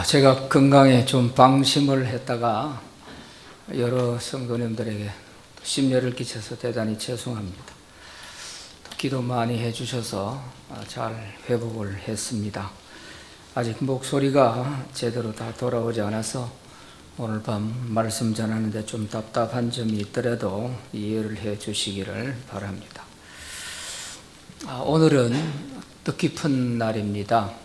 제가 건강에 좀 방심을 했다가 여러 성도님들에게 심려를 끼쳐서 대단히 죄송합니다. 기도 많이 해주셔서 잘 회복을 했습니다. 아직 목소리가 제대로 다 돌아오지 않아서 오늘 밤 말씀 전하는데 좀 답답한 점이 있더라도 이해를 해 주시기를 바랍니다. 오늘은 뜻깊은 날입니다.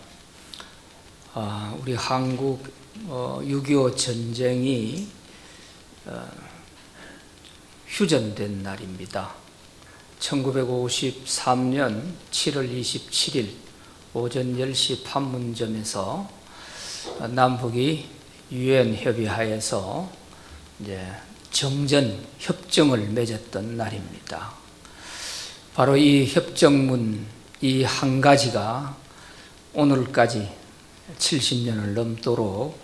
우리 한국 6.25 전쟁이 휴전된 날입니다. 1953년 7월 27일 오전 10시 판문점에서 남북이 유엔 협의하에서 이제 정전 협정을 맺었던 날입니다. 바로 이 협정문 이 한 가지가 오늘까지 70년을 넘도록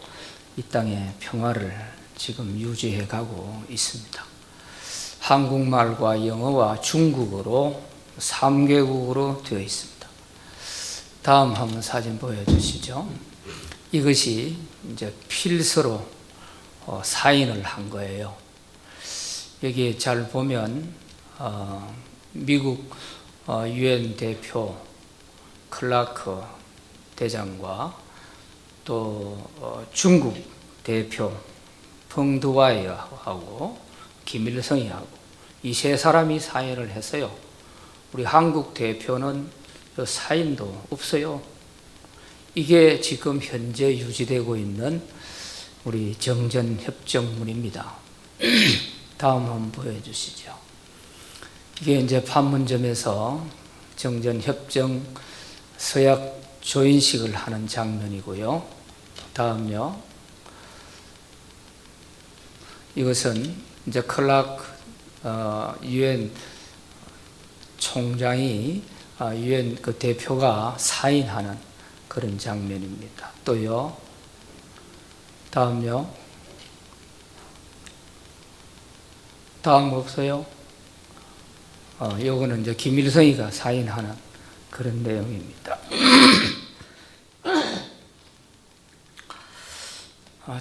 이 땅의 평화를 지금 유지해 가고 있습니다. 한국말과 영어와 중국어로 3개국으로 되어 있습니다. 다음 한번 사진 보여주시죠. 이것이 이제 필서로 사인을 한 거예요. 여기 잘 보면 미국 유엔 대표 클라크 대장과 또 중국 대표 펑두와이하고 김일성이하고 이 세 사람이 사인을 했어요. 우리 한국 대표는 사인도 없어요. 이게 지금 현재 유지되고 있는 우리 정전협정문입니다. 다음 한번 보여주시죠. 이게 이제 판문점에서 정전협정 서약 조인식을 하는 장면이고요. 다음요. 이것은 이제 클라크 유엔 총장이 유엔 그 대표가 사인하는 그런 장면입니다. 또요. 다음요. 다음 없어요? 요거는 이제 김일성이가 사인하는 그런 내용입니다.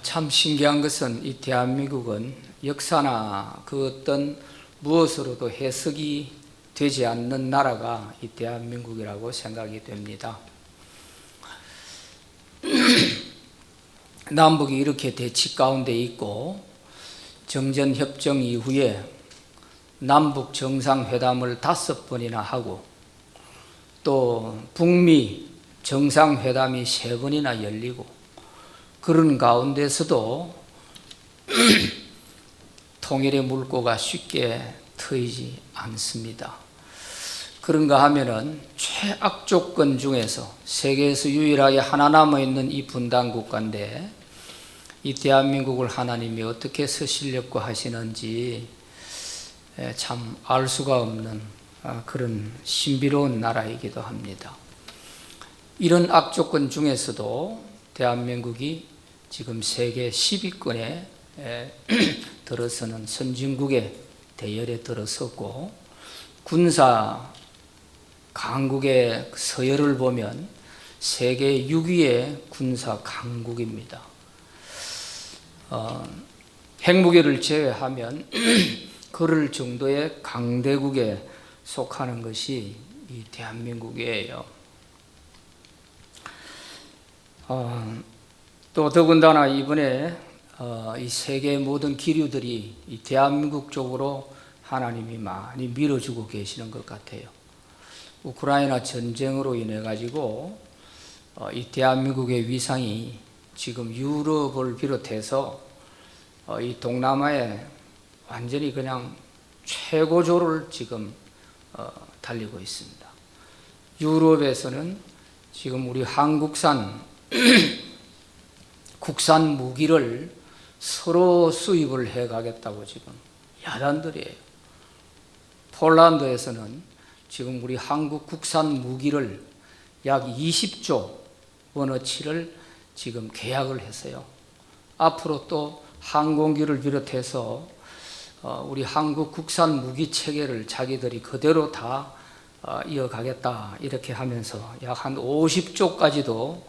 참 신기한 것은 이 대한민국은 역사나 그 어떤 무엇으로도 해석이 되지 않는 나라가 이 대한민국이라고 생각이 됩니다. 남북이 이렇게 대치 가운데 있고 정전협정 이후에 남북 정상회담을 5번이나 하고 또 북미 정상회담이 3번이나 열리고 그런 가운데서도 통일의 물꼬가 쉽게 트이지 않습니다. 그런가 하면은 최악 조건 중에서 세계에서 유일하게 하나 남아있는 이 분단 국가인데 이 대한민국을 하나님이 어떻게 서실렵고 하시는지 참 알 수가 없는 그런 신비로운 나라이기도 합니다. 이런 악조건 중에서도 대한민국이 지금 세계 10위권에 들어서는 선진국의 대열에 들어섰고 군사 강국의 서열을 보면 세계 6위의 군사 강국입니다. 핵무기를 제외하면 그럴 정도의 강대국에 속하는 것이 이 대한민국이에요. 또 더군다나 이번에 이 세계의 모든 기류들이 이 대한민국 쪽으로 하나님이 많이 밀어주고 계시는 것 같아요. 우크라이나 전쟁으로 인해 가지고 이 대한민국의 위상이 지금 유럽을 비롯해서 이 동남아에 완전히 그냥 최고조를 지금 달리고 있습니다. 유럽에서는 지금 우리 한국산 국산 무기를 서로 수입을 해 가겠다고 지금 야단들이에요. 폴란드에서는 지금 우리 한국 국산 무기를 약 20조 원어치를 지금 계약을 했어요. 앞으로 또 항공기를 비롯해서 우리 한국 국산 무기 체계를 자기들이 그대로 다 이어가겠다 이렇게 하면서 약 한 50조까지도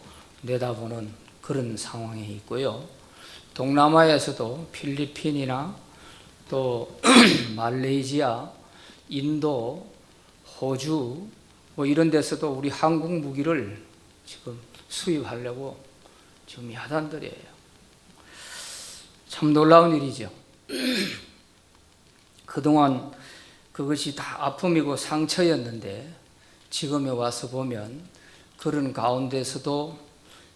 내다보는 그런 상황에 있고요. 동남아에서도 필리핀이나 또 말레이시아, 인도, 호주 뭐 이런 데서도 우리 한국 무기를 지금 수입하려고 지금 야단들이에요. 참 놀라운 일이죠. 그동안 그것이 다 아픔이고 상처였는데 지금에 와서 보면 그런 가운데서도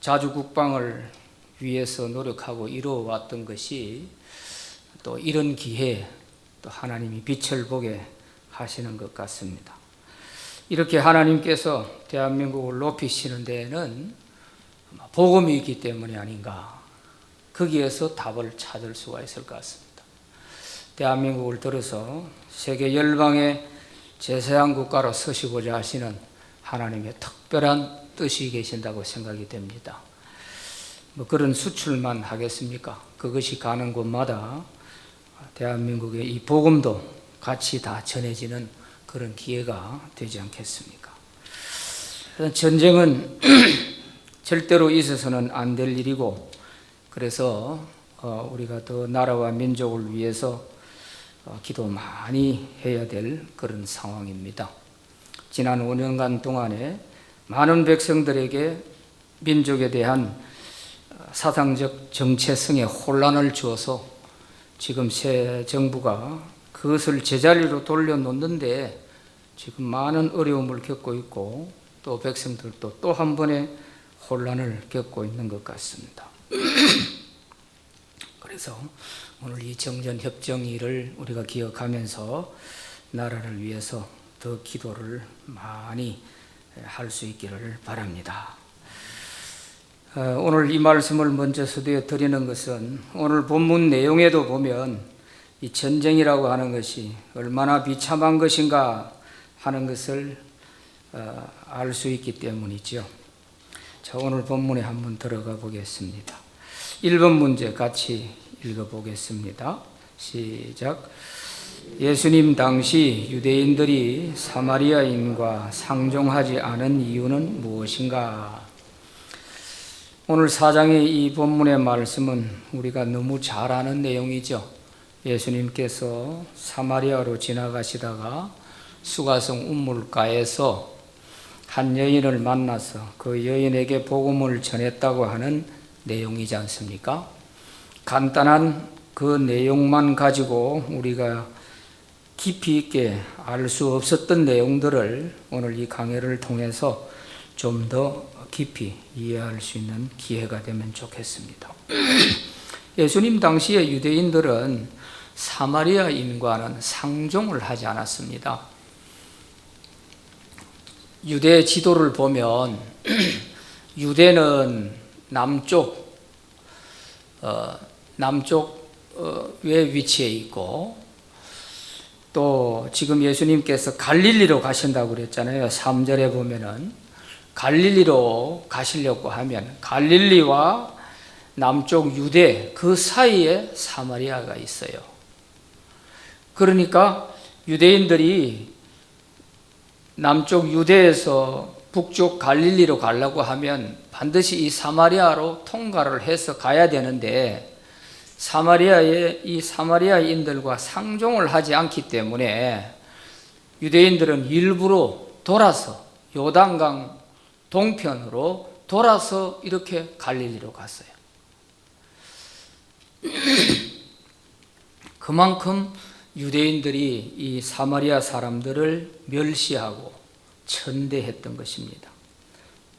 자주 국방을 위해서 노력하고 이루어왔던 것이 또 이런 기회에 또 하나님이 빛을 보게 하시는 것 같습니다. 이렇게 하나님께서 대한민국을 높이시는 데에는 복음이 있기 때문이 아닌가, 거기에서 답을 찾을 수가 있을 것 같습니다. 대한민국을 들어서 세계 열방의 제사장 국가로 서시고자 하시는 하나님의 특별한 뜻이 계신다고 생각이 됩니다. 뭐 그런 수출만 하겠습니까? 그것이 가는 곳마다 대한민국의 이 복음도 같이 다 전해지는 그런 기회가 되지 않겠습니까? 전쟁은 절대로 있어서는 안 될 일이고, 그래서 우리가 더 나라와 민족을 위해서 기도 많이 해야 될 그런 상황입니다. 지난 5년간 동안에 많은 백성들에게 민족에 대한 사상적 정체성에 혼란을 주어서 지금 새 정부가 그것을 제자리로 돌려놓는데 지금 많은 어려움을 겪고 있고, 또 백성들도 또 한 번의 혼란을 겪고 있는 것 같습니다. 그래서 오늘 이 정전협정일을 우리가 기억하면서 나라를 위해서 더 기도를 많이 할 수 있기를 바랍니다. 오늘 이 말씀을 먼저 서두에 드리는 것은 오늘 본문 내용에도 보면 이 전쟁이라고 하는 것이 얼마나 비참한 것인가 하는 것을 알 수 있기 때문이죠. 자, 오늘 본문에 한번 들어가 보겠습니다. 1번 문제 같이 읽어보겠습니다. 시작. 예수님 당시 유대인들이 사마리아인과 상종하지 않은 이유는 무엇인가? 오늘 4장의 이 본문의 말씀은 우리가 너무 잘 아는 내용이죠. 예수님께서 사마리아로 지나가시다가 수가성 우물가에서 한 여인을 만나서 그 여인에게 복음을 전했다고 하는 내용이지 않습니까? 간단한 그 내용만 가지고 우리가 깊이 있게 알 수 없었던 내용들을 오늘 이 강해를 통해서 좀 더 깊이 이해할 수 있는 기회가 되면 좋겠습니다. 예수님 당시에 유대인들은 사마리아인과는 상종을 하지 않았습니다. 유대 지도를 보면 유대는 남쪽에 위치해 있고, 또 지금 예수님께서 갈릴리로 가신다고 그랬잖아요. 3절에 보면은 갈릴리로 가시려고 하면 갈릴리와 남쪽 유대 그 사이에 사마리아가 있어요. 그러니까 유대인들이 남쪽 유대에서 북쪽 갈릴리로 가려고 하면 반드시 이 사마리아로 통과를 해서 가야 되는데, 사마리아에 이 사마리아인들과 상종을 하지 않기 때문에 유대인들은 일부러 돌아서 요단강 동편으로 돌아서 이렇게 갈릴리로 갔어요. 그만큼 유대인들이 이 사마리아 사람들을 멸시하고 천대했던 것입니다.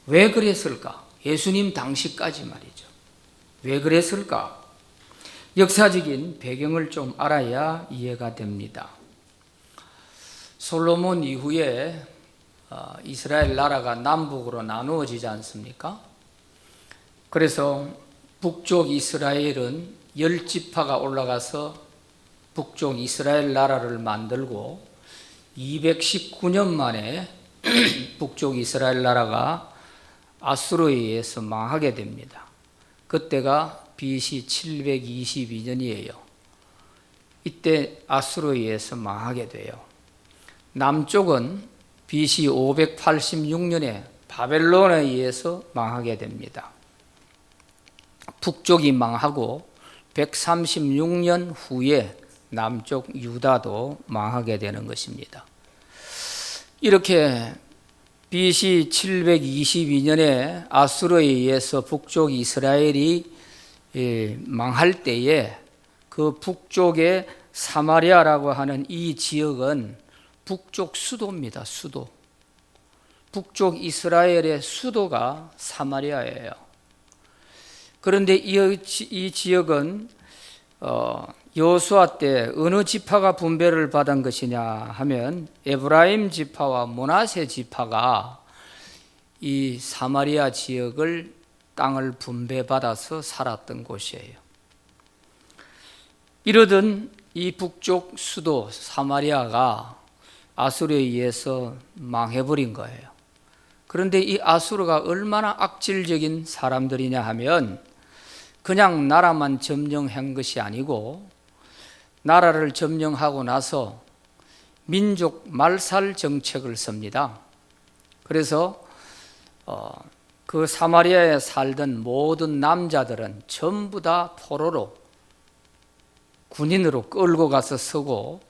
왜 그랬을까? 예수님 당시까지 말이죠. 왜 그랬을까? 역사적인 배경을 좀 알아야 이해가 됩니다. 솔로몬 이후에 이스라엘 나라가 남북으로 나누어지지 않습니까? 그래서 북쪽 이스라엘은 10지파가 올라가서 북쪽 이스라엘 나라를 만들고 219년 만에 북쪽 이스라엘 나라가 아수르에 의해서 망하게 됩니다. 그때가 BC 722년이에요. 이때 아수르에 의해서 망하게 돼요. 남쪽은 BC 586년에 바벨론에 의해서 망하게 됩니다. 북쪽이 망하고 136년 후에 남쪽 유다도 망하게 되는 것입니다. 이렇게 BC 722년에 아수르에 의해서 북쪽 이스라엘이 망할 때에 그 북쪽의 사마리아라고 하는 이 지역은 북쪽 수도입니다. 수도. 북쪽 이스라엘의 수도가 사마리아예요. 그런데 이 지역은 여호수아 때 어느 지파가 분배를 받은 것이냐 하면 에브라임 지파와 므낫세 지파가 이 사마리아 지역을 땅을 분배받아서 살았던 곳이에요. 이러던 이 북쪽 수도 사마리아가 아수르에 의해서 망해버린 거예요. 그런데 이 아수르가 얼마나 악질적인 사람들이냐 하면 그냥 나라만 점령한 것이 아니고 나라를 점령하고 나서 민족 말살 정책을 씁니다. 그래서 그 사마리아에 살던 모든 남자들은 전부 다 포로로 군인으로 끌고 가서 서고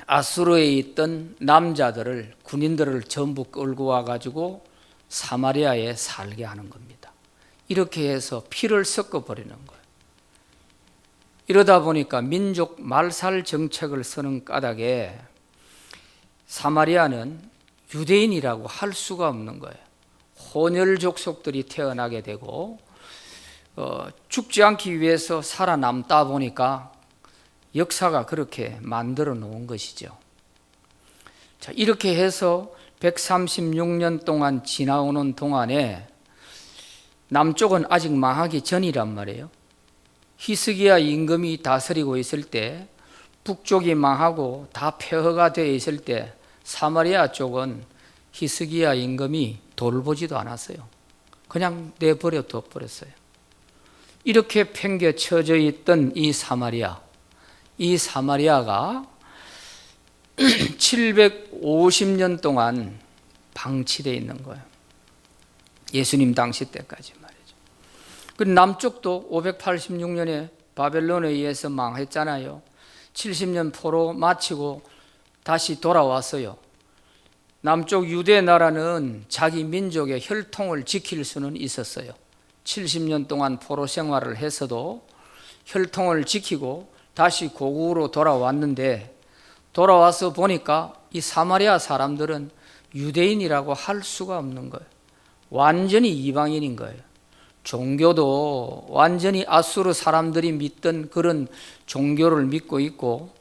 아수르에 있던 남자들을 군인들을 전부 끌고 와가지고 사마리아에 살게 하는 겁니다. 이렇게 해서 피를 섞어버리는 거예요. 이러다 보니까 민족 말살 정책을 쓰는 까닭에 사마리아는 유대인이라고 할 수가 없는 거예요. 혼혈 족속들이 태어나게 되고 죽지 않기 위해서 살아남다 보니까 역사가 그렇게 만들어 놓은 것이죠. 자, 이렇게 해서 136년 동안 지나오는 동안에 남쪽은 아직 망하기 전이란 말이에요. 히스기야 임금이 다스리고 있을 때 북쪽이 망하고 다 폐허가 되어 있을 때 사마리아 쪽은 히스기야 임금이 돌보지도 않았어요. 그냥 내버려 둬버렸어요. 이렇게 팽개쳐져 있던 이 사마리아가 750년 동안 방치되어 있는 거예요. 예수님 당시 때까지 말이죠. 그 남쪽도 586년에 바벨론에 의해서 망했잖아요. 70년 포로 마치고 다시 돌아왔어요. 남쪽 유대 나라는 자기 민족의 혈통을 지킬 수는 있었어요. 70년 동안 포로 생활을 해서도 혈통을 지키고 다시 고국으로 돌아왔는데 돌아와서 보니까 이 사마리아 사람들은 유대인이라고 할 수가 없는 거예요. 완전히 이방인인 거예요. 종교도 완전히 아수르 사람들이 믿던 그런 종교를 믿고 있고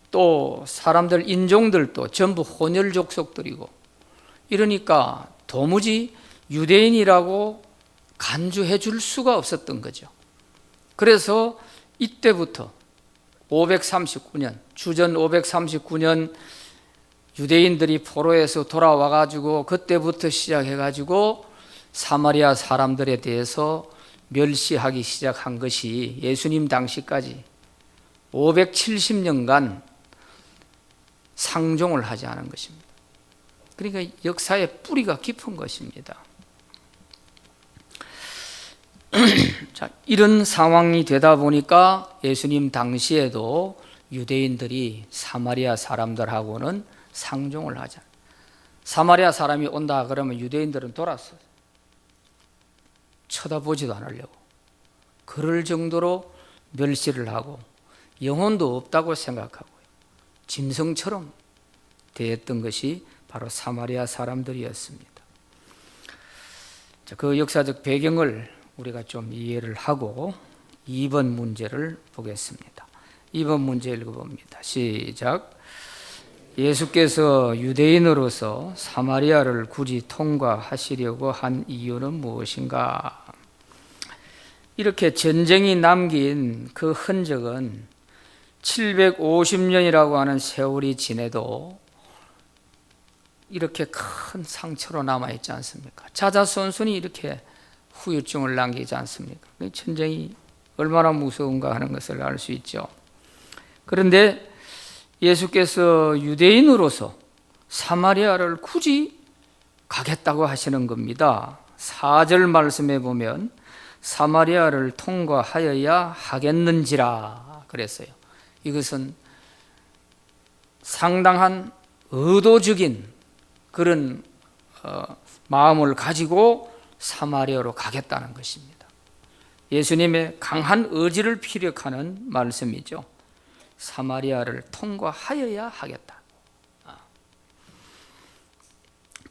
또 사람들 인종들도 전부 혼혈 족속들이고 이러니까 도무지 유대인이라고 간주해 줄 수가 없었던 거죠. 그래서 이때부터 539년 주전 539년 유대인들이 포로에서 돌아와 가지고 그때부터 시작해 가지고 사마리아 사람들에 대해서 멸시하기 시작한 것이 예수님 당시까지 570년간 상종을 하지 않은 것입니다. 그러니까 역사의 뿌리가 깊은 것입니다. 자, 이런 상황이 되다 보니까 예수님 당시에도 유대인들이 사마리아 사람들하고는 상종을 하자. 사마리아 사람이 온다 그러면 유대인들은 돌았어요. 쳐다보지도 않으려고. 그럴 정도로 멸시를 하고 영혼도 없다고 생각하고 짐승처럼 대했던 것이 바로 사마리아 사람들이었습니다. 자, 그 역사적 배경을 우리가 좀 이해를 하고 2번 문제를 보겠습니다. 2번 문제 읽어봅니다. 시작. 예수께서 유대인으로서 사마리아를 굳이 통과하시려고 한 이유는 무엇인가? 이렇게 전쟁이 남긴 그 흔적은 750년이라고 하는 세월이 지내도 이렇게 큰 상처로 남아있지 않습니까? 자자손손이 이렇게 후유증을 남기지 않습니까? 전쟁이 얼마나 무서운가 하는 것을 알 수 있죠. 그런데 예수께서 유대인으로서 사마리아를 굳이 가겠다고 하시는 겁니다. 4절 말씀에 보면 사마리아를 통과하여야 하겠는지라 그랬어요. 이것은 상당한 의도적인 그런 마음을 가지고 사마리아로 가겠다는 것입니다. 예수님의 강한 의지를 피력하는 말씀이죠. 사마리아를 통과하여야 하겠다.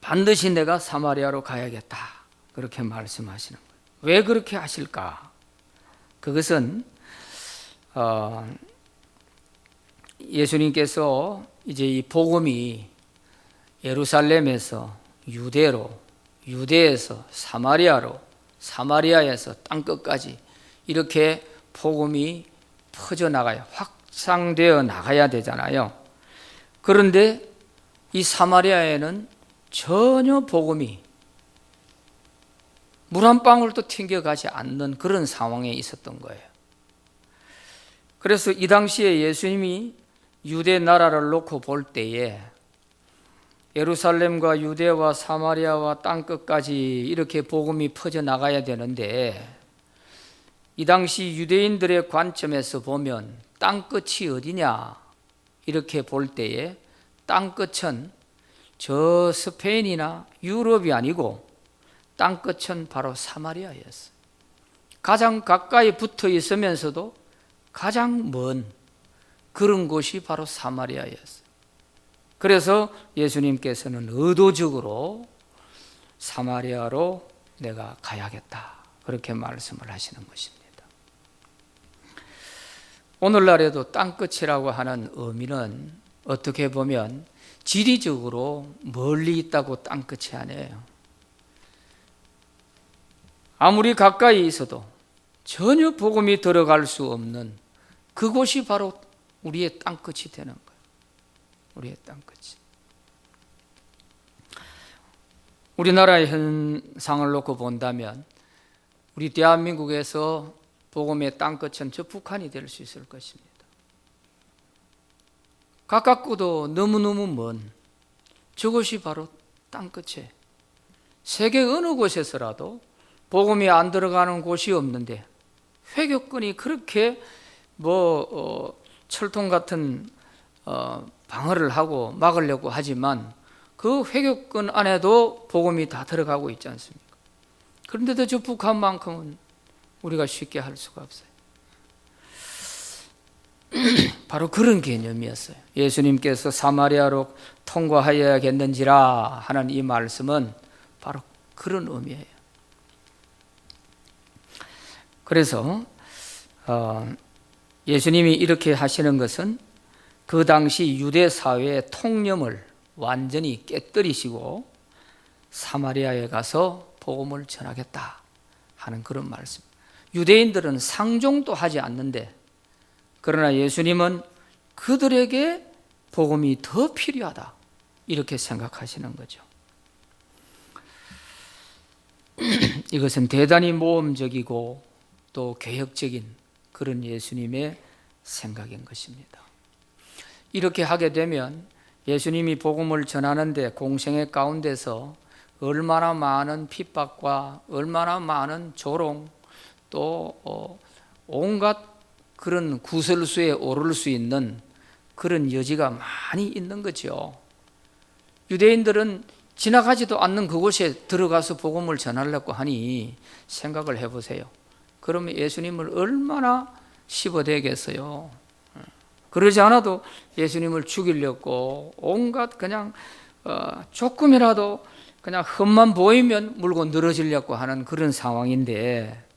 반드시 내가 사마리아로 가야겠다. 그렇게 말씀하시는 거예요. 왜 그렇게 하실까? 그것은 예수님께서 이제 이 복음이 예루살렘에서 유대로, 유대에서 사마리아로, 사마리아에서 땅끝까지 이렇게 복음이 퍼져나가야, 확산되어 나가야 되잖아요. 그런데 이 사마리아에는 전혀 복음이 물 한 방울도 튕겨가지 않는 그런 상황에 있었던 거예요. 그래서 이 당시에 예수님이 유대 나라를 놓고 볼 때에 예루살렘과 유대와 사마리아와 땅끝까지 이렇게 복음이 퍼져나가야 되는데, 이 당시 유대인들의 관점에서 보면 땅끝이 어디냐 이렇게 볼 때에 땅끝은 저 스페인이나 유럽이 아니고 땅끝은 바로 사마리아였어요. 가장 가까이 붙어 있으면서도 가장 먼 그런 곳이 바로 사마리아였어요. 그래서 예수님께서는 의도적으로 사마리아로 내가 가야겠다 그렇게 말씀을 하시는 것입니다. 오늘날에도 땅끝이라고 하는 의미는 어떻게 보면 지리적으로 멀리 있다고 땅끝이 아니에요. 아무리 가까이 있어도 전혀 복음이 들어갈 수 없는 그곳이 바로 우리의 땅끝이 되는 거예요. 우리의 땅끝이. 우리나라의 현상을 놓고 본다면 우리 대한민국에서 복음의 땅끝은 저 북한이 될 수 있을 것입니다. 가깝고도 너무너무 먼 저것이 바로 땅끝이에요. 세계 어느 곳에서라도 복음이 안 들어가는 곳이 없는데, 회교권이 그렇게 철통 같은 방어를 하고 막으려고 하지만 그 회교권 안에도 복음이 다 들어가고 있지 않습니까? 그런데도 저 북한만큼은 우리가 쉽게 할 수가 없어요. 바로 그런 개념이었어요. 예수님께서 사마리아로 통과하여야겠는지라 하는 이 말씀은 바로 그런 의미예요. 그래서 예수님이 이렇게 하시는 것은 그 당시 유대 사회의 통념을 완전히 깨뜨리시고 사마리아에 가서 복음을 전하겠다 하는 그런 말씀. 유대인들은 상종도 하지 않는데, 그러나 예수님은 그들에게 복음이 더 필요하다 이렇게 생각하시는 거죠. 이것은 대단히 모험적이고 또 개혁적인 그런 예수님의 생각인 것입니다. 이렇게 하게 되면 예수님이 복음을 전하는데 공생의 가운데서 얼마나 많은 핍박과 얼마나 많은 조롱 또 온갖 그런 구설수에 오를 수 있는 그런 여지가 많이 있는 거죠. 유대인들은 지나가지도 않는 그곳에 들어가서 복음을 전하려고 하니 생각을 해보세요. 그러면 예수님을 얼마나 씹어대겠어요. 그러지 않아도 예수님을 죽이려고 온갖 그냥 조금이라도 그냥 흠만 보이면 물고 늘어지려고 하는 그런 상황인데,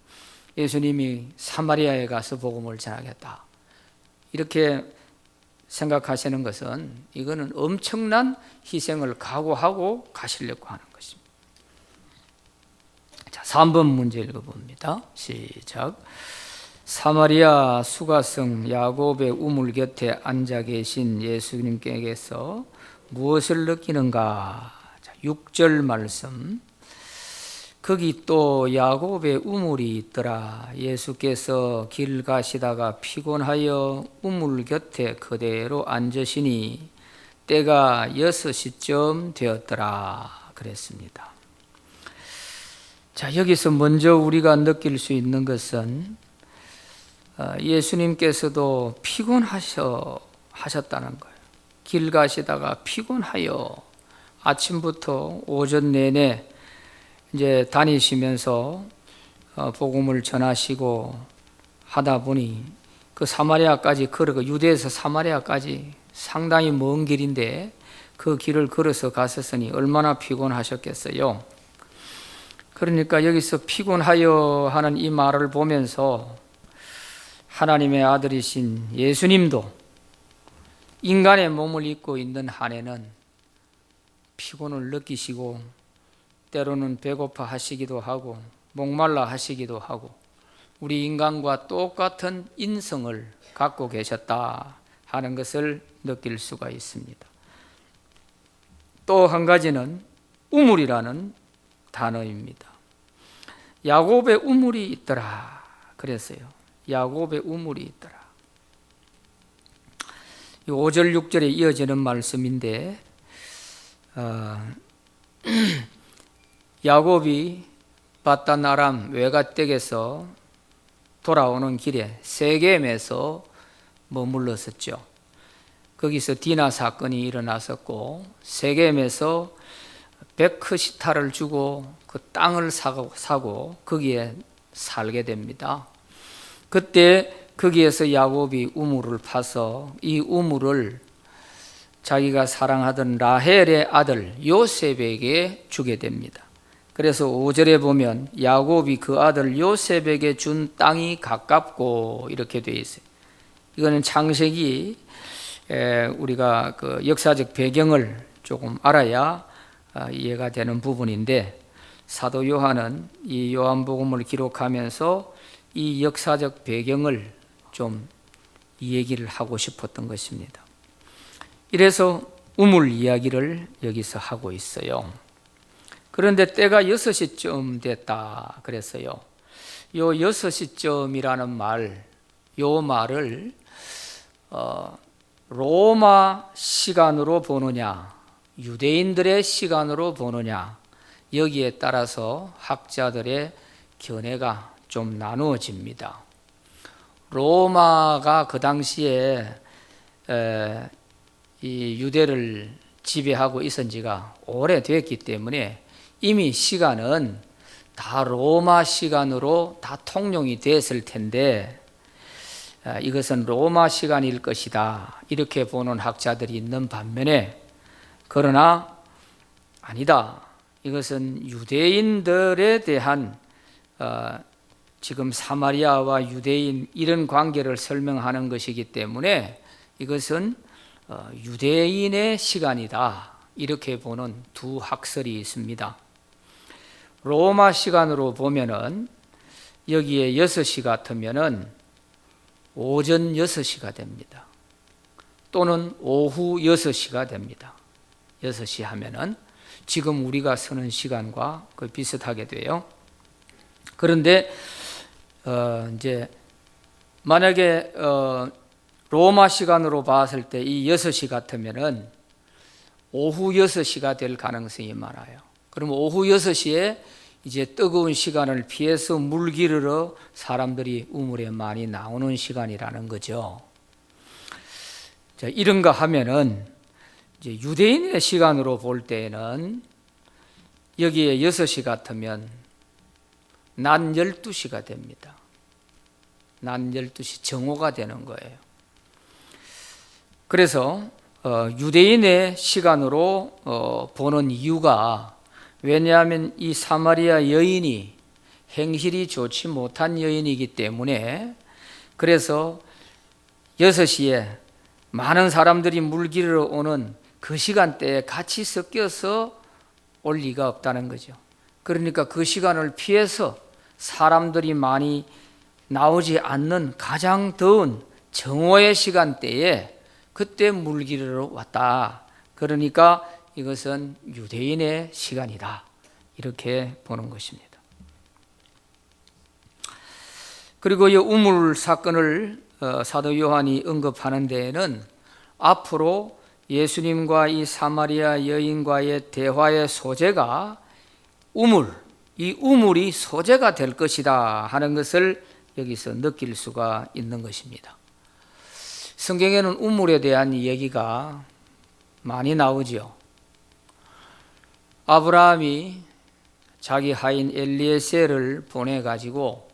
예수님이 사마리아에 가서 복음을 전하겠다 이렇게 생각하시는 것은 이거는 엄청난 희생을 각오하고 가시려고 하는 것입니다. 자, 3번 문제 읽어봅니다. 시작. 사마리아 수가성 야곱의 우물 곁에 앉아 계신 예수님께서 무엇을 느끼는가? 자, 6절 말씀. 거기 또 야곱의 우물이 있더라. 예수께서 길 가시다가 피곤하여 우물 곁에 그대로 앉으시니 때가 6시쯤 되었더라 그랬습니다. 자, 여기서 먼저 우리가 느낄 수 있는 것은 예수님께서도 피곤하셨다는 거예요. 길 가시다가 피곤하여 아침부터 오전 내내 이제 다니시면서 복음을 전하시고 하다 보니 그 사마리아까지 유대에서 사마리아까지 상당히 먼 길인데 그 길을 걸어서 갔었으니 얼마나 피곤하셨겠어요. 그러니까 여기서 피곤하여 하는 이 말을 보면서 하나님의 아들이신 예수님도 인간의 몸을 입고 있는 한에는 피곤을 느끼시고 때로는 배고파 하시기도 하고 목말라 하시기도 하고 우리 인간과 똑같은 인성을 갖고 계셨다 하는 것을 느낄 수가 있습니다. 또 한 가지는 우물이라는 단어입니다. 야곱의 우물이 있더라 그랬어요. 야곱의 우물이 있더라. 5절 6절에 이어지는 말씀인데 야곱이 바단 아람 외가댁에서 돌아오는 길에 세겜에서 머물렀었죠. 거기서 디나 사건이 일어났었고 세겜에서 베크시타를 주고 그 땅을 사고 거기에 살게 됩니다. 그때 거기에서 야곱이 우물을 파서 이 우물을 자기가 사랑하던 라헬의 아들 요셉에게 주게 됩니다. 그래서 5절에 보면 야곱이 그 아들 요셉에게 준 땅이 가깝고 이렇게 되어 있어요. 이거는 창세기 우리가 그 역사적 배경을 조금 알아야 이해가 되는 부분인데 사도 요한은 이 요한복음을 기록하면서 이 역사적 배경을 좀 이 얘기를 하고 싶었던 것입니다. 이래서 우물 이야기를 여기서 하고 있어요. 그런데 때가 6시쯤 됐다 그랬어요. 요 6시쯤이라는 요 말을 로마 시간으로 보느냐 유대인들의 시간으로 보느냐 여기에 따라서 학자들의 견해가 좀 나누어집니다. 로마가 그 당시에 이 유대를 지배하고 있은 지가 오래됐기 때문에 이미 시간은 다 로마 시간으로 다 통용이 됐을 텐데 이것은 로마 시간일 것이다 이렇게 보는 학자들이 있는 반면에 그러나 아니다. 이것은 유대인들에 대한 지금 사마리아와 유대인 이런 관계를 설명하는 것이기 때문에 이것은 유대인의 시간이다 이렇게 보는 두 학설이 있습니다. 로마 시간으로 보면은 여기에 6시 같으면은 오전 6시가 됩니다. 또는 오후 6시가 됩니다. 6시 하면은 지금 우리가 서는 시간과 거의 비슷하게 돼요. 그런데 이제 만약에 로마 시간으로 봤을 때 이 6시 같으면은 오후 6시가 될 가능성이 많아요. 그럼 오후 6시에 이제 뜨거운 시간을 피해서 물 기르러 사람들이 우물에 많이 나오는 시간이라는 거죠. 자, 이런가 하면은 이제 유대인의 시간으로 볼 때에는 여기에 6시 같으면 낮 12시가 됩니다. 낮 12시 정오가 되는 거예요. 그래서 유대인의 시간으로 보는 이유가 왜냐하면 이 사마리아 여인이 행실이 좋지 못한 여인이기 때문에 그래서 6시에 많은 사람들이 물 기르러 오는 그 시간대에 같이 섞여서 올 리가 없다는 거죠. 그러니까 그 시간을 피해서 사람들이 많이 나오지 않는 가장 더운 정오의 시간대에 그때 물 기르러 왔다. 그러니까 이것은 유대인의 시간이다. 이렇게 보는 것입니다. 그리고 이 우물 사건을 사도 요한이 언급하는 데에는 앞으로 예수님과 이 사마리아 여인과의 대화의 소재가 우물, 이 우물이 소재가 될 것이다 하는 것을 여기서 느낄 수가 있는 것입니다. 성경에는 우물에 대한 얘기가 많이 나오죠. 아브라함이 자기 하인 엘리에셀을 보내가지고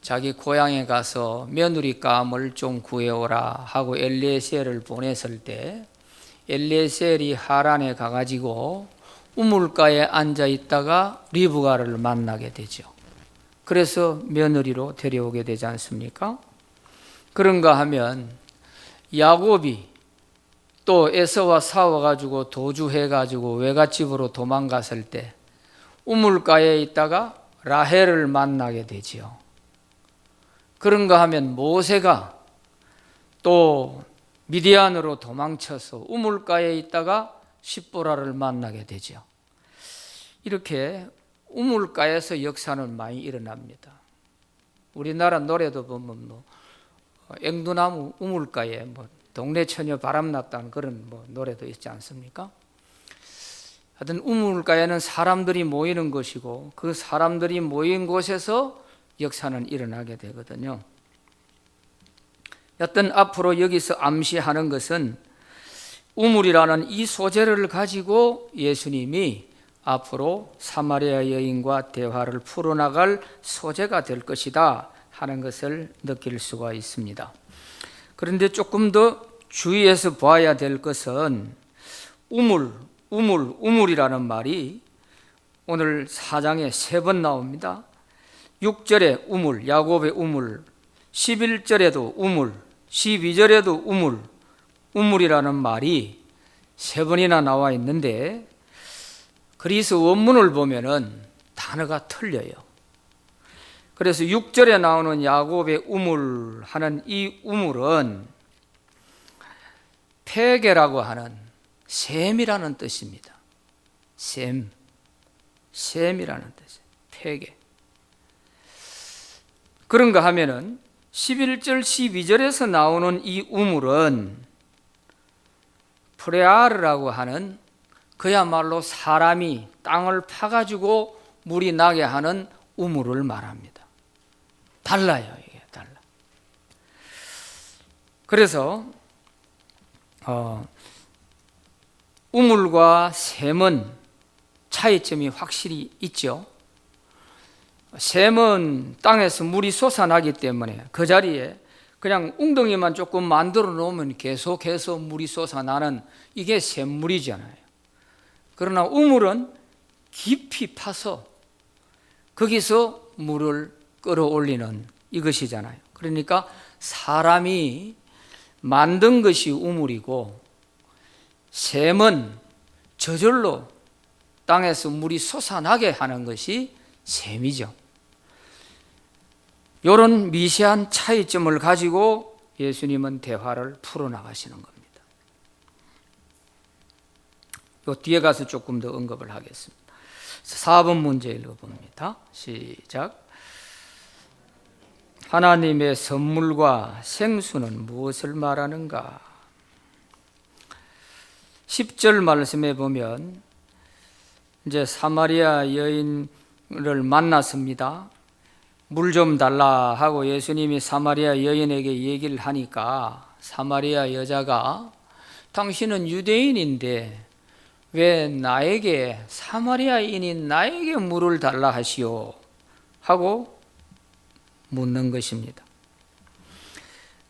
자기 고향에 가서 며느리감을 좀 구해오라 하고 엘리에셀을 보냈을 때 엘리에셀이 하란에 가가지고 우물가에 앉아 있다가 리브가를 만나게 되죠. 그래서 며느리로 데려오게 되지 않습니까? 그런가 하면 야곱이 또 에서와 싸워가지고 도주해가지고 외갓집으로 도망갔을 때 우물가에 있다가 라헬을 만나게 되지요. 그런가 하면 모세가 또 미디안으로 도망쳐서 우물가에 있다가 십보라를 만나게 되죠. 이렇게 우물가에서 역사는 많이 일어납니다. 우리나라 노래도 보면 앵두나무 우물가에 동네 처녀 바람났다는 그런 노래도 있지 않습니까? 하여튼 우물가에는 사람들이 모이는 곳이고 그 사람들이 모인 곳에서 역사는 일어나게 되거든요. 여튼 앞으로 여기서 암시하는 것은 우물이라는 이 소재를 가지고 예수님이 앞으로 사마리아 여인과 대화를 풀어나갈 소재가 될 것이다 하는 것을 느낄 수가 있습니다. 그런데 조금 더 주의해서 봐야 될 것은 우물이라는 말이 오늘 4장에 3번 나옵니다. 6절에 우물, 야곱의 우물, 11절에도 우물, 12절에도 우물이라는 말이 3번이나 나와 있는데 그리스 원문을 보면은 단어가 틀려요. 그래서 6절에 나오는 야곱의 우물 하는 이 우물은 폐계라고 하는 샘이라는 뜻입니다. 샘이라는 뜻이에요. 폐계. 그런가 하면은 11절 12절에서 나오는 이 우물은 프레아르라고 하는 그야말로 사람이 땅을 파가지고 물이 나게 하는 우물을 말합니다. 달라요, 이게 달라. 그래서 우물과 샘은 차이점이 확실히 있죠. 샘은 땅에서 물이 솟아나기 때문에 그 자리에 그냥 웅덩이만 조금 만들어 놓으면 계속해서 물이 솟아나는 이게 샘물이잖아요. 그러나 우물은 깊이 파서 거기서 물을 끌어올리는 이것이잖아요. 그러니까 사람이 만든 것이 우물이고 샘은 저절로 땅에서 물이 솟아나게 하는 것이 샘이죠. 이런 미세한 차이점을 가지고 예수님은 대화를 풀어나가시는 겁니다. 요 뒤에 가서 조금 더 언급을 하겠습니다. 4번 문제 읽어봅니다. 시작. 하나님의 선물과 생수는 무엇을 말하는가? 10절 말씀에 보면 이제 사마리아 여인을 만났습니다. 물 좀 달라 하고 예수님이 사마리아 여인에게 얘기를 하니까 사마리아 여자가 당신은 유대인인데 왜 나에게 사마리아인인 나에게 물을 달라 하시오 하고 묻는 것입니다.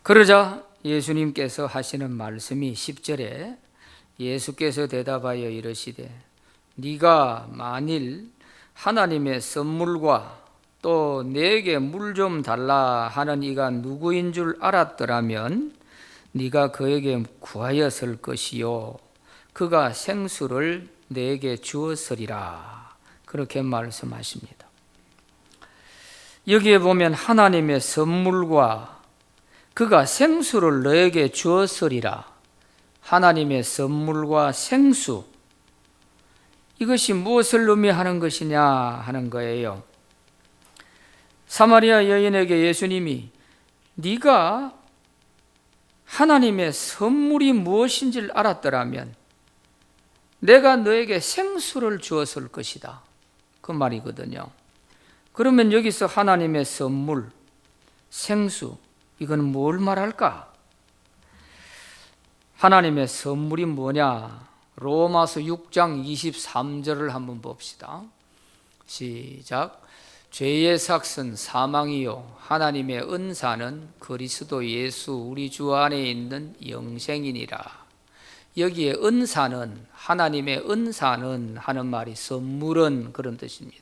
그러자 예수님께서 하시는 말씀이 10절에 예수께서 대답하여 이르시되 네가 만일 하나님의 선물과 또 내게 물 좀 달라 하는 이가 누구인 줄 알았더라면 네가 그에게 구하였을 것이요 그가 생수를 내게 주었으리라 그렇게 말씀하십니다. 여기에 보면 하나님의 선물과 그가 생수를 너에게 주었으리라 하나님의 선물과 생수 이것이 무엇을 의미하는 것이냐 하는 거예요. 사마리아 여인에게 예수님이 네가 하나님의 선물이 무엇인지를 알았더라면 내가 너에게 생수를 주었을 것이다. 그 말이거든요. 그러면 여기서 하나님의 선물, 생수, 이건 뭘 말할까? 하나님의 선물이 뭐냐? 로마서 6장 23절을 한번 봅시다. 시작. 죄의 삭은 사망이요 하나님의 은사는 그리스도 예수 우리 주 안에 있는 영생이니라. 여기에 은사는, 하나님의 은사는 하는 말이 선물은 그런 뜻입니다.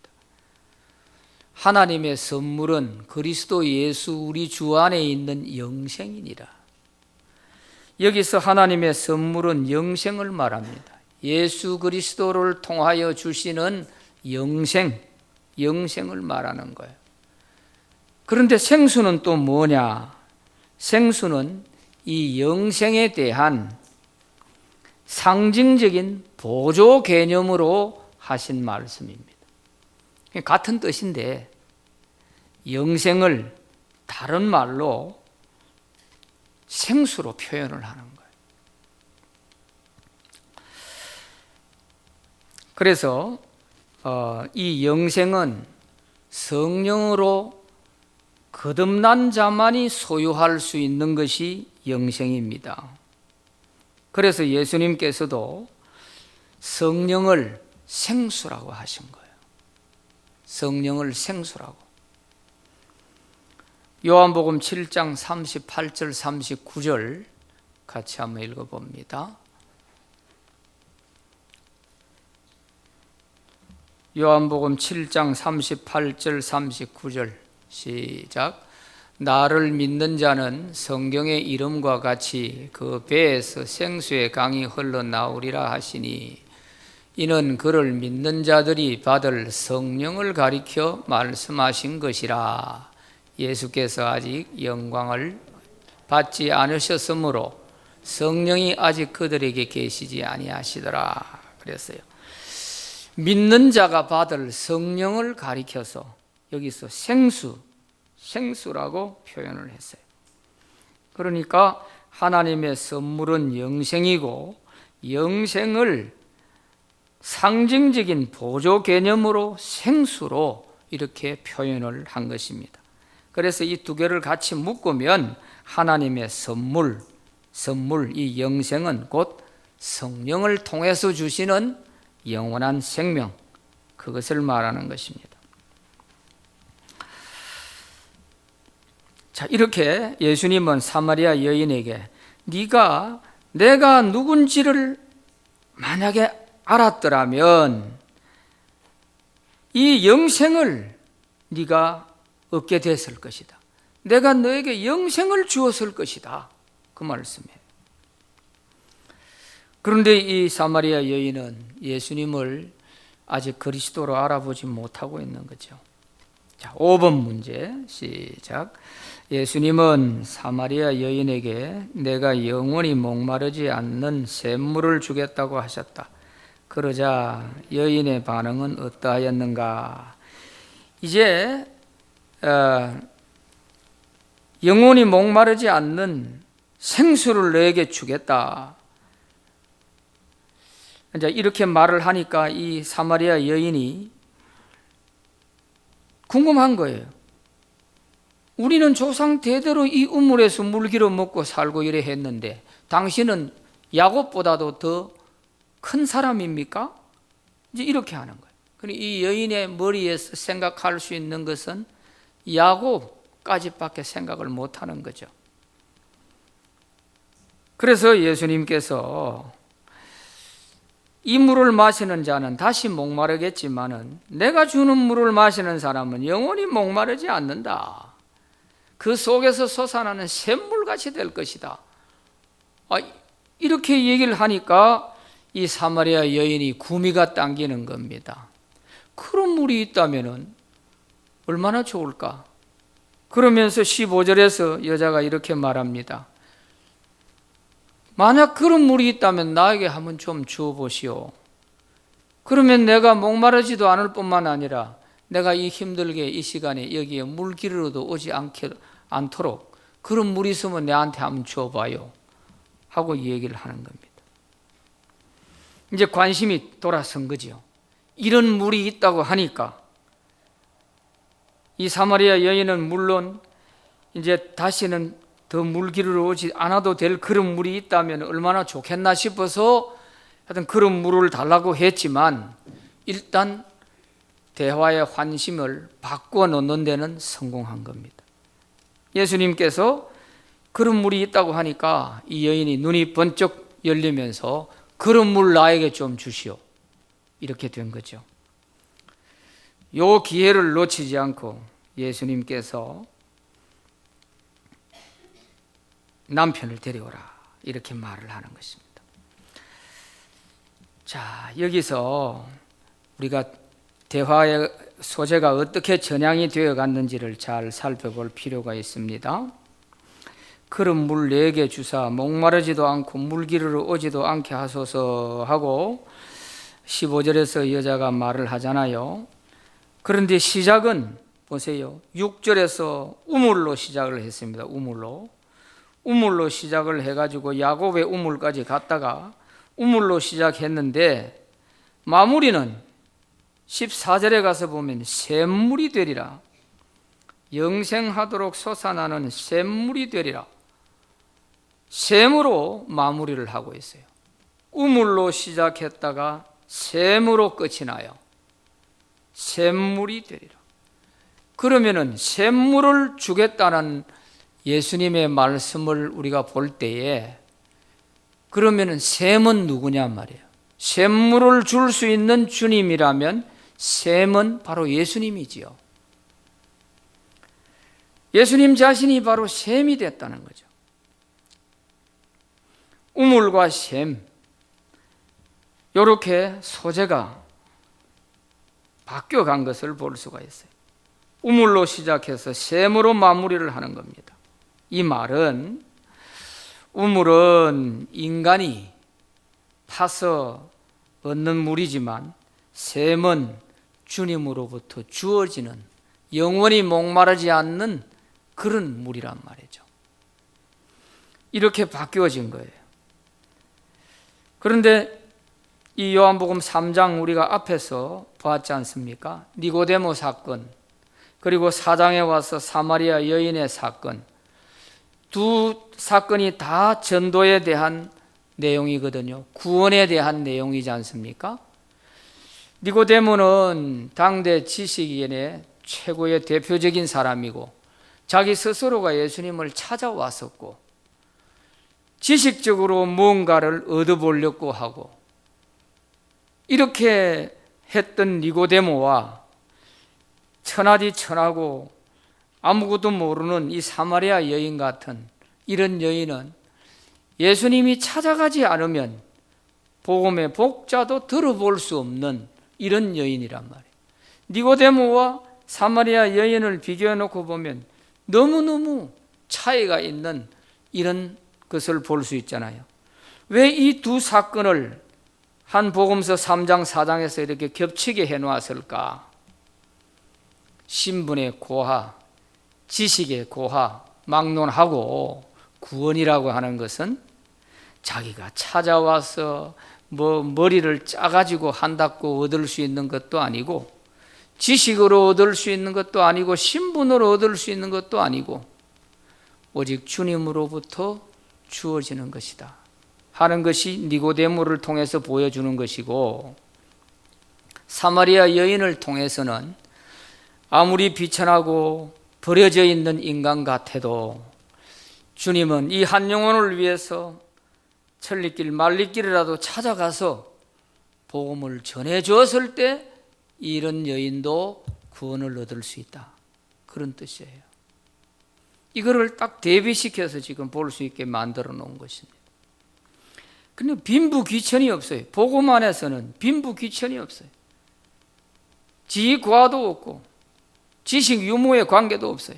하나님의 선물은 그리스도 예수 우리 주 안에 있는 영생이니라. 여기서 하나님의 선물은 영생을 말합니다. 예수 그리스도를 통하여 주시는 영생을 말하는 거예요. 그런데 생수는 또 뭐냐? 생수는 이 영생에 대한 상징적인 보조 개념으로 하신 말씀입니다. 같은 뜻인데 영생을 다른 말로 생수로 표현을 하는 거예요. 그래서 이 영생은 성령으로 거듭난 자만이 소유할 수 있는 것이 영생입니다. 그래서 예수님께서도 성령을 생수라고 하신 거예요. 성령을 생수라고. 요한복음 7장 38절 39절 같이 한번 읽어봅니다. 요한복음 7장 38절 39절 시작. 나를 믿는 자는 성경의 이름과 같이 그 배에서 생수의 강이 흘러나오리라 하시니 이는 그를 믿는 자들이 받을 성령을 가리켜 말씀하신 것이라. 예수께서 아직 영광을 받지 않으셨으므로 성령이 아직 그들에게 계시지 아니하시더라 그랬어요. 믿는 자가 받을 성령을 가리켜서 여기서 생수라고 표현을 했어요. 그러니까 하나님의 선물은 영생이고 영생을 상징적인 보조 개념으로 생수로 이렇게 표현을 한 것입니다. 그래서 이 두 개를 같이 묶으면 하나님의 선물, 이 영생은 곧 성령을 통해서 주시는 영원한 생명, 그것을 말하는 것입니다. 자, 이렇게 예수님은 사마리아 여인에게 내가 누군지를 만약에 알았더라면 이 영생을 네가 얻게 됐을 것이다. 내가 너에게 영생을 주었을 것이다. 그 말씀이에요. 그런데 이 사마리아 여인은 예수님을 아직 그리스도로 알아보지 못하고 있는 거죠. 자, 5번 문제 시작. 예수님은 사마리아 여인에게 내가 영원히 목마르지 않는 샘물을 주겠다고 하셨다. 그러자 여인의 반응은 어떠하였는가? 이제 영원히 목마르지 않는 생수를 너에게 주겠다. 이제 이렇게 말을 하니까 이 사마리아 여인이 궁금한 거예요. 우리는 조상 대대로 이 우물에서 물기로 먹고 살고 이래 했는데 당신은 야곱보다도 더 큰 사람입니까? 이제 이렇게 하는 거예요. 그리고 이 여인의 머리에서 생각할 수 있는 것은 야곱까지밖에 생각을 못하는 거죠. 그래서 예수님께서 이 물을 마시는 자는 다시 목마르겠지만은 내가 주는 물을 마시는 사람은 영원히 목마르지 않는다. 그 속에서 솟아나는 샘물같이 될 것이다. 이렇게 얘기를 하니까 이 사마리아 여인이 구미가 당기는 겁니다. 그런 물이 있다면 얼마나 좋을까? 그러면서 15절에서 여자가 이렇게 말합니다. 만약 그런 물이 있다면 나에게 한번 좀 주어보시오. 그러면 내가 목마르지도 않을 뿐만 아니라 내가 이 힘들게 이 시간에 여기에 물기르러도 오지 않도록 그런 물이 있으면 내한테 한번 주어봐요 하고 얘기를 하는 겁니다. 이제 관심이 돌아선 거죠. 이런 물이 있다고 하니까 이 사마리아 여인은 물론 이제 다시는 더 물 기르러 오지 않아도 될 그런 물이 있다면 얼마나 좋겠나 싶어서 하여튼 그런 물을 달라고 했지만 일단 대화의 환심을 바꾸어 놓는 데는 성공한 겁니다. 예수님께서 그런 물이 있다고 하니까 이 여인이 눈이 번쩍 열리면서 그런 물 나에게 좀 주시오. 이렇게 된 거죠. 요 기회를 놓치지 않고 예수님께서 남편을 데려오라 이렇게 말을 하는 것입니다. 자, 여기서 우리가 대화의 소재가 어떻게 전향이 되어 갔는지를 잘 살펴볼 필요가 있습니다. 그런 물 4개 주사 목마르지도 않고 물 기르러 오지도 않게 하소서 하고 15절에서 여자가 말을 하잖아요. 그런데 시작은 보세요. 6절에서 우물로 시작을 했습니다. 우물로 시작을 해가지고 야곱의 우물까지 갔다가 우물로 시작했는데 마무리는 14절에 가서 보면 샘물이 되리라. 영생하도록 솟아나는 샘물이 되리라. 샘으로 마무리를 하고 있어요. 우물로 시작했다가 샘으로 끝이 나요. 샘물이 되리라. 그러면은 샘물을 주겠다는 예수님의 말씀을 우리가 볼 때에 그러면은 샘은 누구냐 말이에요. 샘물을 줄 수 있는 주님이라면 샘은 바로 예수님이지요. 예수님 자신이 바로 샘이 됐다는 거죠. 우물과 샘, 이렇게 소재가 바뀌어간 것을 볼 수가 있어요. 우물로 시작해서 샘으로 마무리를 하는 겁니다. 이 말은 우물은 인간이 파서 얻는 물이지만 샘은 주님으로부터 주어지는 영원히 목마르지 않는 그런 물이란 말이죠. 이렇게 바뀌어진 거예요. 그런데 이 요한복음 3장 우리가 앞에서 보았지 않습니까? 니고데모 사건, 그리고 4장에 와서 사마리아 여인의 사건, 두 사건이 다 전도에 대한 내용이거든요. 구원에 대한 내용이지 않습니까? 니고데모는 당대 지식인의 최고의 대표적인 사람이고 자기 스스로가 예수님을 찾아왔었고 지식적으로 무언가를 얻어보려고 하고 이렇게 했던 니고데모와 천하디 천하고 아무것도 모르는 이 사마리아 여인 같은 이런 여인은 예수님이 찾아가지 않으면 복음의 복자도 들어볼 수 없는 이런 여인이란 말이에요. 니고데모와 사마리아 여인을 비교해 놓고 보면 너무너무 차이가 있는 이런 것을 볼 수 있잖아요. 왜 이 두 사건을 한 복음서 3장 4장에서 이렇게 겹치게 해놓았을까? 신분의 고하, 지식의 고하, 막론하고 구원이라고 하는 것은 자기가 찾아와서 머리를 짜가지고 한다고 얻을 수 있는 것도 아니고 지식으로 얻을 수 있는 것도 아니고 신분으로 얻을 수 있는 것도 아니고 오직 주님으로부터 주어지는 것이다 하는 것이 니고데모를 통해서 보여주는 것이고 사마리아 여인을 통해서는 아무리 비천하고 버려져 있는 인간 같아도 주님은 이 한 영혼을 위해서 천리길 만리길이라도 찾아가서 복음을 전해 주었을 때 이런 여인도 구원을 얻을 수 있다. 그런 뜻이에요. 이거를 딱 대비시켜서 지금 볼 수 있게 만들어 놓은 것입니다. 근데 빈부귀천이 없어요. 복음 안에서는 빈부귀천이 없어요. 지과도 없고 지식 유무의 관계도 없어요.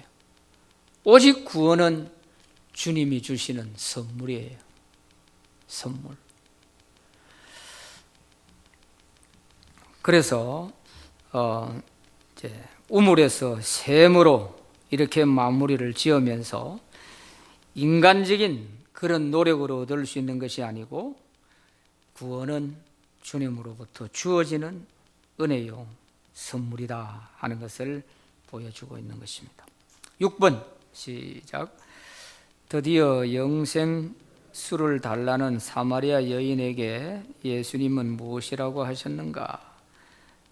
오직 구원은 주님이 주시는 선물이에요. 선물. 그래서 이제 우물에서 샘으로 이렇게 마무리를 지으면서 인간적인 그런 노력으로 얻을 수 있는 것이 아니고 구원은 주님으로부터 주어지는 은혜요 선물이다 하는 것을 보여주고 있는 것입니다. 6번 시작. 드디어 영생 수를 달라는 사마리아 여인에게 예수님은 무엇이라고 하셨는가?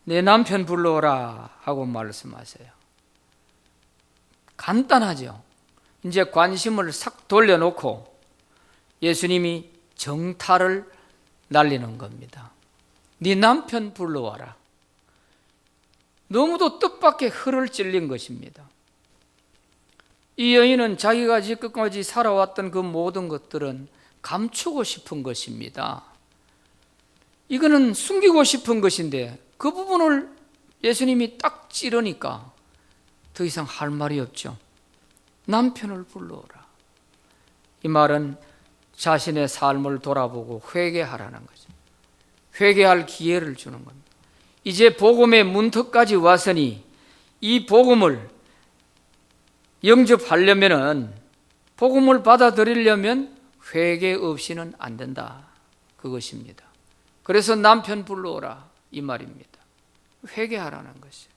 내 남편 불러오라 하고 말씀하세요. 간단하죠. 이제 관심을 싹 돌려놓고 예수님이 정타를 날리는 겁니다. 네 남편 불러와라. 너무도 뜻밖의 흐를 찔린 것입니다. 이 여인은 자기가 지금까지 살아왔던 그 모든 것들은 감추고 싶은 것입니다. 이거는 숨기고 싶은 것인데 그 부분을 예수님이 딱 찌르니까 더 이상 할 말이 없죠. 남편을 불러오라. 이 말은 자신의 삶을 돌아보고 회개하라는 거죠. 회개할 기회를 주는 겁니다. 이제 복음의 문턱까지 왔으니 이 복음을 영접하려면은, 복음을 받아들이려면 회개 없이는 안 된다. 그것입니다. 그래서 남편 불러오라 이 말입니다. 회개하라는 것이에요.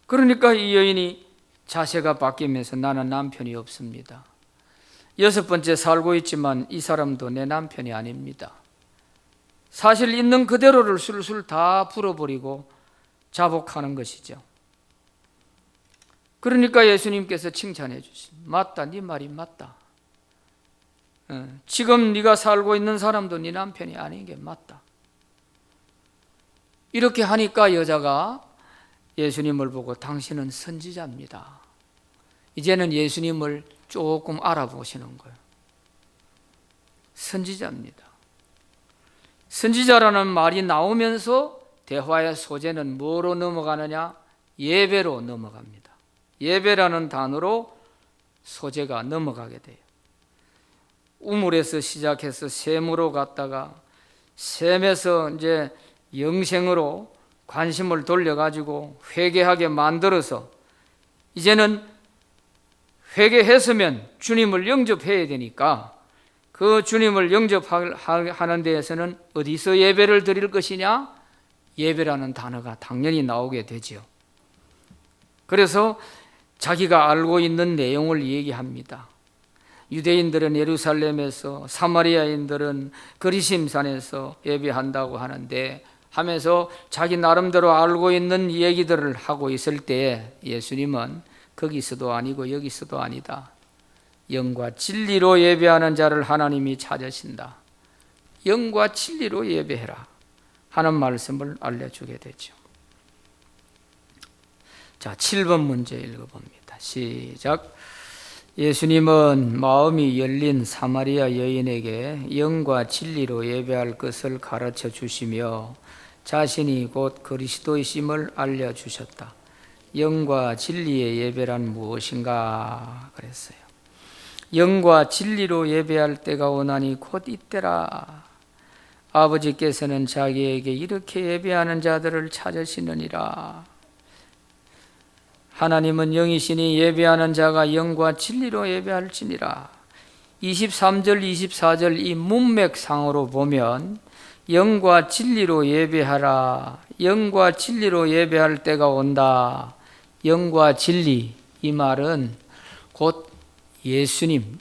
그러니까 이 여인이 자세가 바뀌면서 나는 남편이 없습니다. 6번째 살고 있지만 이 사람도 내 남편이 아닙니다. 사실 있는 그대로를 술술 다 풀어버리고 자복하는 것이죠. 그러니까 예수님께서 칭찬해 주십니다. 맞다, 네 말이 맞다. 지금 네가 살고 있는 사람도 네 남편이 아닌 게 맞다. 이렇게 하니까 여자가 예수님을 보고 당신은 선지자입니다. 이제는 예수님을 조금 알아보시는 거예요. 선지자입니다. 선지자라는 말이 나오면서 대화의 소재는 뭐로 넘어가느냐? 예배로 넘어갑니다. 예배라는 단어로 소재가 넘어가게 돼요. 우물에서 시작해서 샘으로 갔다가 샘에서 이제 영생으로 관심을 돌려가지고 회개하게 만들어서 이제는 회개했으면 주님을 영접해야 되니까 그 주님을 영접하는 데에서는 어디서 예배를 드릴 것이냐? 예배라는 단어가 당연히 나오게 되지요. 그래서 자기가 알고 있는 내용을 얘기합니다. 유대인들은 예루살렘에서, 사마리아인들은 그리심산에서 예배한다고 하는데 하면서 자기 나름대로 알고 있는 얘기들을 하고 있을 때 예수님은 거기서도 아니고 여기서도 아니다. 영과 진리로 예배하는 자를 하나님이 찾으신다. 영과 진리로 예배해라 하는 말씀을 알려주게 되죠. 자, 7번 문제 읽어봅니다. 시작. 예수님은 마음이 열린 사마리아 여인에게 영과 진리로 예배할 것을 가르쳐 주시며 자신이 곧 그리스도이심을 알려주셨다. 영과 진리의 예배란 무엇인가 그랬어요. 영과 진리로 예배할 때가 오나니 곧 이때라. 아버지께서는 자기에게 이렇게 예배하는 자들을 찾으시느니라. 하나님은 영이시니 예배하는 자가 영과 진리로 예배할지니라. 23절 24절 이 문맥상으로 보면 영과 진리로 예배하라. 영과 진리로 예배할 때가 온다. 영과 진리, 이 말은 곧 예수님,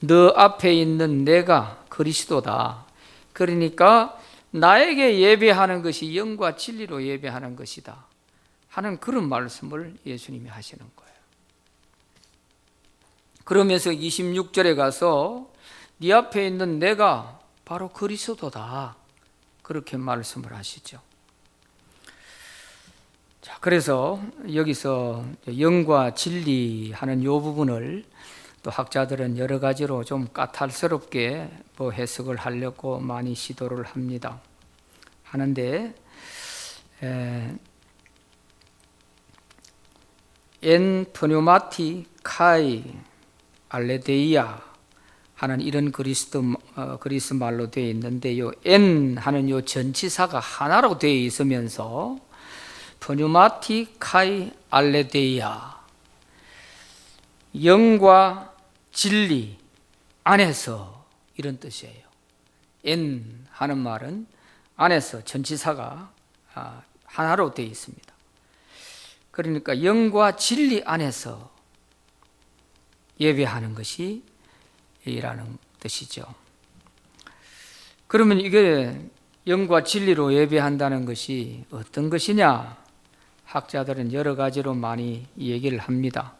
너 앞에 있는 내가 그리스도다. 그러니까 나에게 예배하는 것이 영과 진리로 예배하는 것이다 하는 그런 말씀을 예수님이 하시는 거예요. 그러면서 26절에 가서 네 앞에 있는 내가 바로 그리스도다 그렇게 말씀을 하시죠. 자, 그래서 여기서 영과 진리 하는 이 부분을 또 학자들은 여러 가지로 좀 까탈스럽게 해석을 하려고 많이 시도를 합니다. 하는데 엔 프뉴마티 카이 알레데이아 하는 이런 그리스 말로 되어 있는데 엔 하는 요 전치사가 하나로 되어 있으면서 프뉴마티 카이 알레데이아 영과 진리 안에서 이런 뜻이에요. 엔 하는 말은 안에서 전치사가 하나로 되어 있습니다. 그러니까 영과 진리 안에서 예배하는 것이 이라는 뜻이죠. 그러면 이게 영과 진리로 예배한다는 것이 어떤 것이냐? 학자들은 여러 가지로 많이 얘기를 합니다.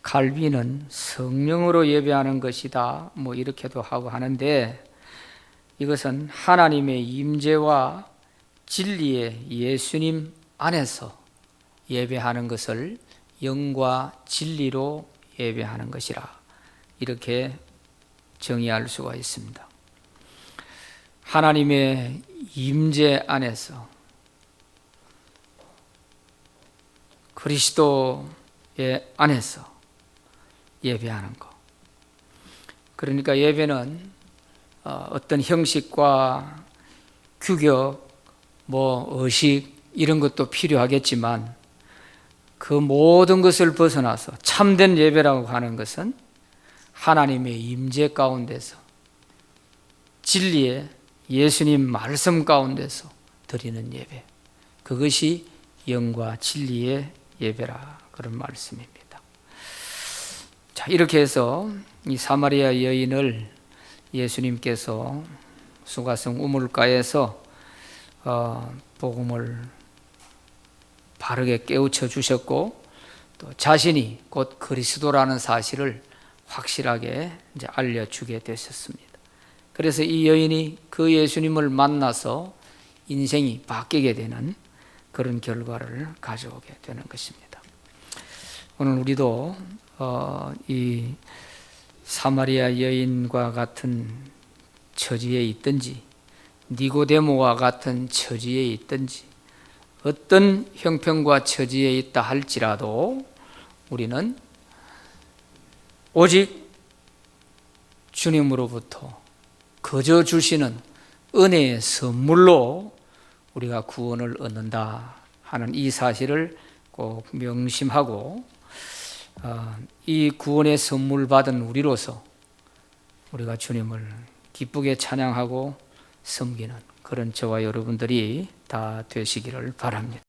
칼빈은 성령으로 예배하는 것이다, 이렇게도 하고 하는데, 이것은 하나님의 임재와 진리의 예수님 안에서 예배하는 것을 영과 진리로 예배하는 것이라, 이렇게 정의할 수가 있습니다. 하나님의 임재 안에서 그리스도의 안에서 예배하는 것. 그러니까 예배는 어떤 형식과 규격, 의식 이런 것도 필요하겠지만 그 모든 것을 벗어나서 참된 예배라고 하는 것은 하나님의 임재 가운데서 진리의 예수님 말씀 가운데서 드리는 예배, 그것이 영과 진리의 예배라, 그런 말씀입니다. 자, 이렇게 해서 이 사마리아 여인을 예수님께서 수가성 우물가에서 복음을 바르게 깨우쳐 주셨고, 또 자신이 곧 그리스도라는 사실을 확실하게 이제 알려주게 되셨습니다. 그래서 이 여인이 그 예수님을 만나서 인생이 바뀌게 되는 그런 결과를 가져오게 되는 것입니다. 오늘 우리도 이 사마리아 여인과 같은 처지에 있든지, 니고데모와 같은 처지에 있든지, 어떤 형편과 처지에 있다 할지라도 우리는 오직 주님으로부터 거저 주시는 은혜의 선물로 우리가 구원을 얻는다 하는 이 사실을 꼭 명심하고, 이 구원의 선물 받은 우리로서 우리가 주님을 기쁘게 찬양하고 섬기는 그런 저와 여러분들이 다 되시기를 바랍니다.